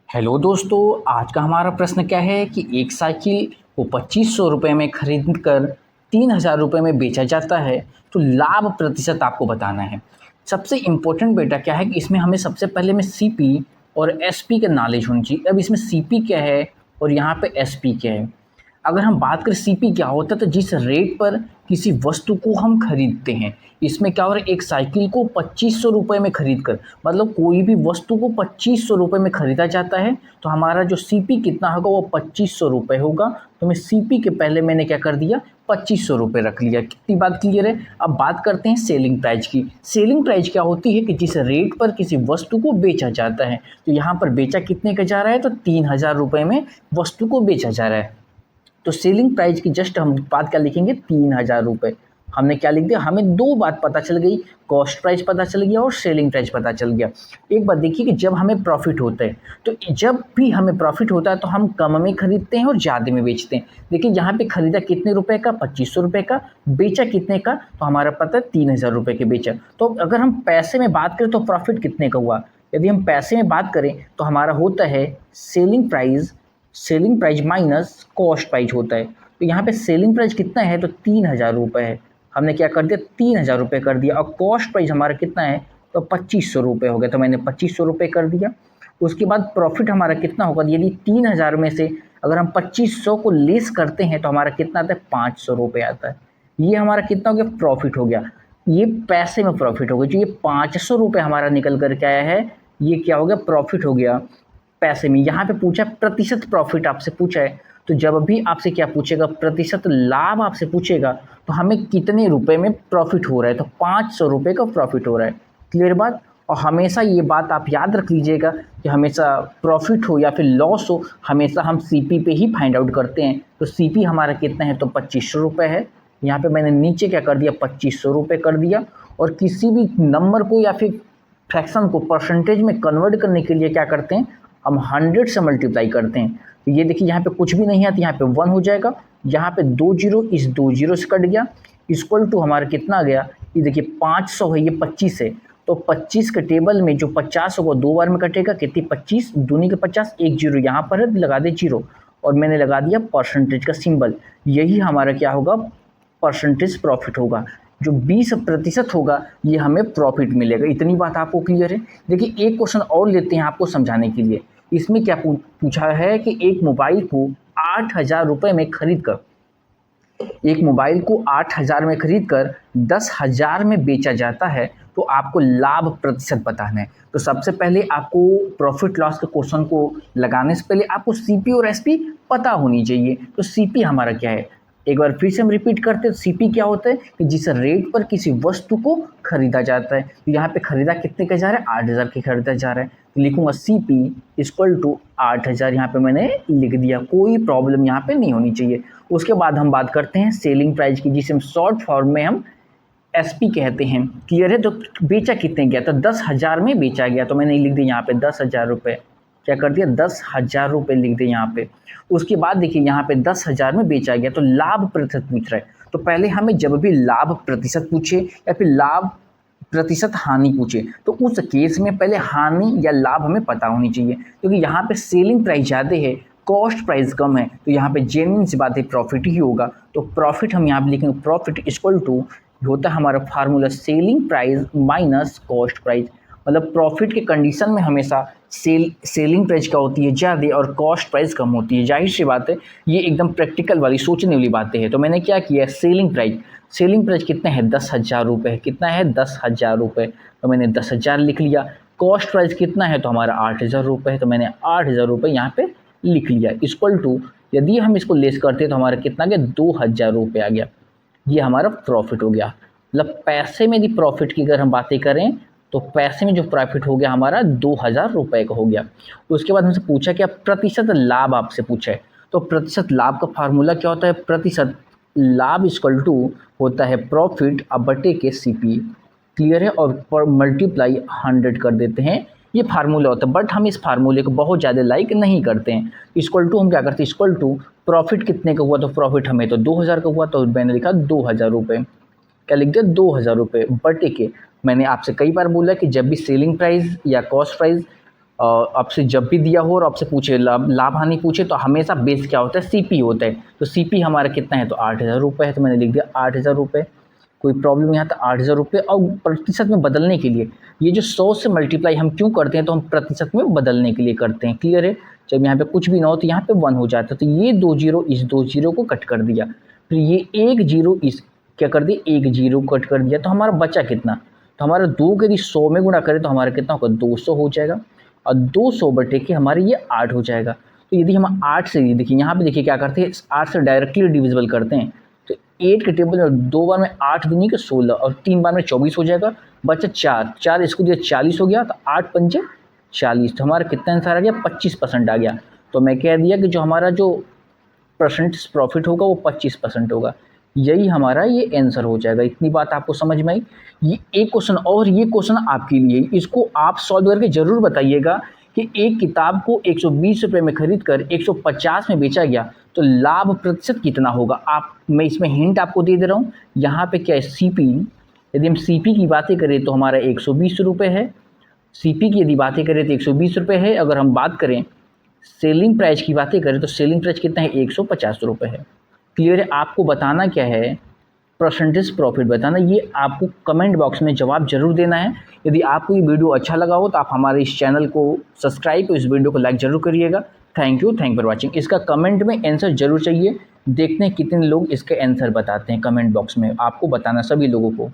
Hello दोस्तों, आज का हमारा प्रश्न क्या है कि एक साइकिल को 2500 रुपये में खरीद कर 3000 रुपये में बेचा जाता है, तो लाभ प्रतिशत आपको बताना है। सबसे इम्पोर्टेंट बेटा क्या है कि इसमें हमें सबसे पहले में सीपी और एसपी का नॉलेज होनी चाहिए। अब इसमें सीपी क्या है और यहाँ पे एसपी क्या है। अगर हम बात करें सीपी क्या होता है, तो जिस रेट पर किसी वस्तु को हम खरीदते हैं, इसमें क्या हो रहा है, एक साइकिल को 2500 रुपये में खरीद कर, मतलब कोई भी वस्तु को 2500 रुपये में खरीदा जाता है, तो हमारा जो सीपी कितना होगा वो 2500 रुपये होगा। तो मैं सीपी के पहले मैंने क्या कर दिया, 2500 रुपये रख लिया। कितनी बात क्लियर है। अब बात करते हैं सेलिंग प्राइस की। सेलिंग प्राइस क्या होती है कि जिस रेट पर किसी वस्तु को बेचा जाता है, तो यहाँ पर बेचा कितने का जा रहा है, तो 3000 रुपये में वस्तु को बेचा जा रहा है। तो सेलिंग प्राइस की जस्ट हम बात क्या लिखेंगे, 3000 रुपये। हमने क्या लिख दिया, हमें दो बात पता चल गई, कॉस्ट प्राइस पता चल गया और सेलिंग प्राइस पता चल गया। एक बात देखिए कि जब हमें प्रॉफिट होता है, तो जब भी हमें प्रॉफिट होता है तो हम कम में खरीदते हैं और ज़्यादा में बेचते हैं। देखिए यहाँ पे खरीदा कितने रुपए का, 2500 रुपये का, बेचा कितने का, तो हमारा पता है 3000 रुपये के बेचा। तो अगर हम पैसे में बात करें तो प्रॉफिट कितने का हुआ। यदि हम पैसे में बात करें तो हमारा होता है selling price minus cost price होता है। तो यहाँ पे सेलिंग प्राइस कितना है, तो 3000 रुपये है। हमने क्या कर दिया, 3000 रुपये कर दिया। और कॉस्ट प्राइस हमारा कितना है, तो 2500 रुपये हो गया, तो मैंने 2500 रुपये कर दिया। उसके बाद प्रॉफिट हमारा कितना होगा, यदि 3000 में से अगर हम 2500 को लेस करते हैं तो हमारा कितना आता है, 500 रुपये आता है। ये हमारा कितना हो गया, प्रॉफिट हो गया। ये पैसे में प्रॉफिट हो गया। जो ये 500 रुपये हमारा निकल कर के आया है, ये क्या हो गया, प्रॉफिट हो गया पैसे में। यहाँ पे पूछा प्रतिशत प्रॉफिट आपसे पूछा है, तो जब भी आपसे क्या पूछेगा, प्रतिशत लाभ आपसे पूछेगा, तो हमें कितने रुपए में प्रॉफिट हो रहा है, तो 500 रुपये का प्रॉफिट हो रहा है। क्लियर बात। और हमेशा ये बात आप याद रख लीजिएगा कि हमेशा प्रॉफिट हो या फिर लॉस हो, हमेशा हम सीपी पे ही फाइंड आउट करते हैं। तो सीपी हमारा कितना है, तो 2500 रुपये है। यहाँ पे मैंने नीचे क्या कर दिया, 2500 रुपये कर दिया। और किसी भी नंबर को या फिर फ्रैक्शन को परसेंटेज में कन्वर्ट करने के लिए क्या करते हैं, हम 100 से मल्टीप्लाई करते हैं। तो ये देखिए यहाँ पे कुछ भी नहीं है, तो यहाँ पे 1 हो जाएगा। यहाँ पे 2 जीरो, इस 2 जीरो से कट गया, इक्वल टू हमारा कितना आ गया, ये देखिए 500 है, ये 25 है। तो 25 के टेबल में जो 50 होगा 2 बार में कटेगा, कितनी 25 दूनी के 50, एक जीरो यहाँ पर है, लगा दे जीरो। और मैंने लगा दिया परसेंटेज का सिंबल। यही हमारा क्या होगा, परसेंटेज प्रॉफिट होगा। जो 20% होगा ये हमें प्रॉफिट मिलेगा। इतनी बात आपको क्लियर है। देखिए एक क्वेश्चन और लेते हैं आपको समझाने के लिए। इसमें क्या पूछा है कि एक मोबाइल को 8000 रुपये में खरीद कर, एक मोबाइल को 8000 में खरीद कर 10,000 में बेचा जाता है, तो आपको लाभ प्रतिशत बताना है। तो सबसे पहले आपको प्रॉफिट लॉस के क्वेश्चन को लगाने से पहले आपको सीपी और एसपी पता होनी चाहिए। तो सीपी हमारा क्या है, एक बार फिर से हम रिपीट करते हैं। सीपी क्या होता है कि जिस रेट पर किसी वस्तु को खरीदा जाता है। तो यहाँ पे खरीदा कितने का जा रहा है, 8000 के खरीदा जा रहा है। तो लिखूंगा सीपी इक्वल टू 8000, यहाँ पे मैंने लिख दिया। कोई प्रॉब्लम यहाँ पे नहीं होनी चाहिए। उसके बाद हम बात करते हैं सेलिंग प्राइस की, जिसे हम शॉर्ट फॉर्म में हम एसपी कहते हैं। क्लियर है। तो बेचा कितने गया, तो 10,000 में बेचा गया, तो मैंने लिख दिया यहाँ पे 10,000 रुपये। क्या कर दिया, 10,000 रुपये लिख दिए यहाँ पे। उसके बाद देखिए यहाँ पे 10,000 में बेचा गया, तो लाभ प्रतिशत पूछ रहा है। तो पहले हमें जब भी लाभ प्रतिशत पूछे या फिर लाभ प्रतिशत हानि पूछे, तो उस केस में पहले हानि या लाभ हमें पता होनी चाहिए। क्योंकि यहाँ पे सेलिंग प्राइस ज़्यादा है, कॉस्ट प्राइस कम है, तो यहाँ पे जेन्युइन सी बात है, प्रॉफिट ही होगा। तो प्रॉफिट हम यहाँ पे लिखेंगे, प्रॉफिट इक्वल टू होता है हमारा formula selling price minus cost price. मतलब प्रॉफिट के कंडीशन में हमेशा सेलिंग प्राइस क्या होती है, ज़्यादा, और कॉस्ट प्राइस कम होती है। जाहिर सी बात है, ये एकदम प्रैक्टिकल वाली सोचने वाली बातें हैं। तो मैंने क्या किया, सेलिंग प्राइस कितना है, 10,000 रुपये है। कितना है, 10,000 रुपये। तो मैंने 10,000 लिख लिया। कॉस्ट प्राइस कितना है, तो हमारा 8,000 रुपये है। तो मैंने 8,000 रुपये यहाँ पे लिख लिया। इक्वल टू यदि हम इसको लेस करते तो हमारा कितना गया, 2,000 रुपये आ गया। ये हमारा प्रॉफिट हो गया। मतलब पैसे में यदि प्रॉफिट की अगर हम बातें करें, तो पैसे में जो प्रॉफिट हो गया हमारा 2,000 रुपये का हो गया। उसके बाद हमसे पूछा कि प्रतिशत लाभ आपसे पूछा है। तो प्रतिशत लाभ का फार्मूला क्या होता है, प्रतिशत लाभ इक्वल टू होता है प्रॉफिट अब बटे के सीपी। क्लियर है। और पर मल्टीप्लाई 100 कर देते हैं, ये फार्मूला होता है। बट हम इस फार्मूले को बहुत ज़्यादा लाइक नहीं करते हैं। इक्वल टू हम क्या करते हैं, इक्वल टू प्रॉफिट कितने का हुआ, तो प्रॉफिट हमें तो 2,000 का हुआ, तो मैंने लिखा 2,000 रुपये। क्या लिख दिया, 2,000 रुपये बटे के। मैंने आपसे कई बार बोला कि जब भी सेलिंग प्राइस या कॉस्ट प्राइस आपसे जब भी दिया हो और आपसे पूछे लाभ हानि पूछे तो हमेशा बेस क्या होता है, सीपी होता है। तो सीपी हमारा कितना है, तो 8,000 रुपये है, तो मैंने लिख दिया 8,000 रुपये। कोई प्रॉब्लम यहाँ, तो 8,000 रुपये। और प्रतिशत में बदलने के लिए ये जो 100 से मल्टीप्लाई हम क्यों करते हैं, तो हम प्रतिशत में बदलने के लिए करते हैं। क्लियर है। जब यहाँ पे कुछ भी ना हो तो यहाँ पे 1 हो जाता है, तो ये 2 जीरो इस 2 जीरो को कट कर दिया, फिर ये 1 जीरो इस क्या कर दिया, 1 जीरो कट कर दिया। तो हमारा बचा कितना, तो हमारा 2 को यदि 100 में गुणा करें तो हमारा कितना होगा, 200 हो जाएगा। और 200 बटे के हमारे ये 8 हो जाएगा। तो यदि हम 8 से, देखिए यहाँ पे देखिए क्या करते हैं, 8 से डायरेक्टली डिविजिबल करते हैं। तो 8 के टेबल में 2 बार में 8 दूनी के 16 और 3 बार में 24 हो जाएगा। बचा 4 इसको दिया 40 हो गया, तो 8 पंजे 40। तो हमारा कितना आंसर आ गया, 25% आ गया। तो मैं कह दिया कि जो हमारा जो परसेंटेज प्रॉफिट होगा वो 25% होगा। यही हमारा ये आंसर हो जाएगा। इतनी बात आपको समझ में आई। ये एक क्वेश्चन और ये क्वेश्चन आपके लिए, इसको आप सॉल्व करके ज़रूर बताइएगा कि एक किताब को 120 रुपये में खरीद कर 150 में बेचा गया तो लाभ प्रतिशत कितना होगा। मैं इसमें हिंट आपको दे रहा हूँ। यहाँ पे क्या है, सीपी। यदि हम सीपी की बातें करें तो हमारा 120 रुपये है। सीपी की यदि बातें करें तो 120 रुपये है। अगर हम बात करें सेलिंग प्राइस की बातें करें तो सेलिंग प्राइस कितना है, 150 रुपये है। क्लियर है। आपको बताना क्या है, परसेंटेज प्रॉफिट बताना। ये आपको कमेंट बॉक्स में जवाब जरूर देना है। यदि आपको ये वीडियो अच्छा लगा हो तो आप हमारे इस चैनल को सब्सक्राइब और इस वीडियो को लाइक जरूर करिएगा। Thank you for watching. इसका कमेंट में आंसर जरूर चाहिए। देखते हैं कितने लोग इसके आंसर बताते हैं कमेंट बॉक्स में। आपको बताना सभी लोगों को।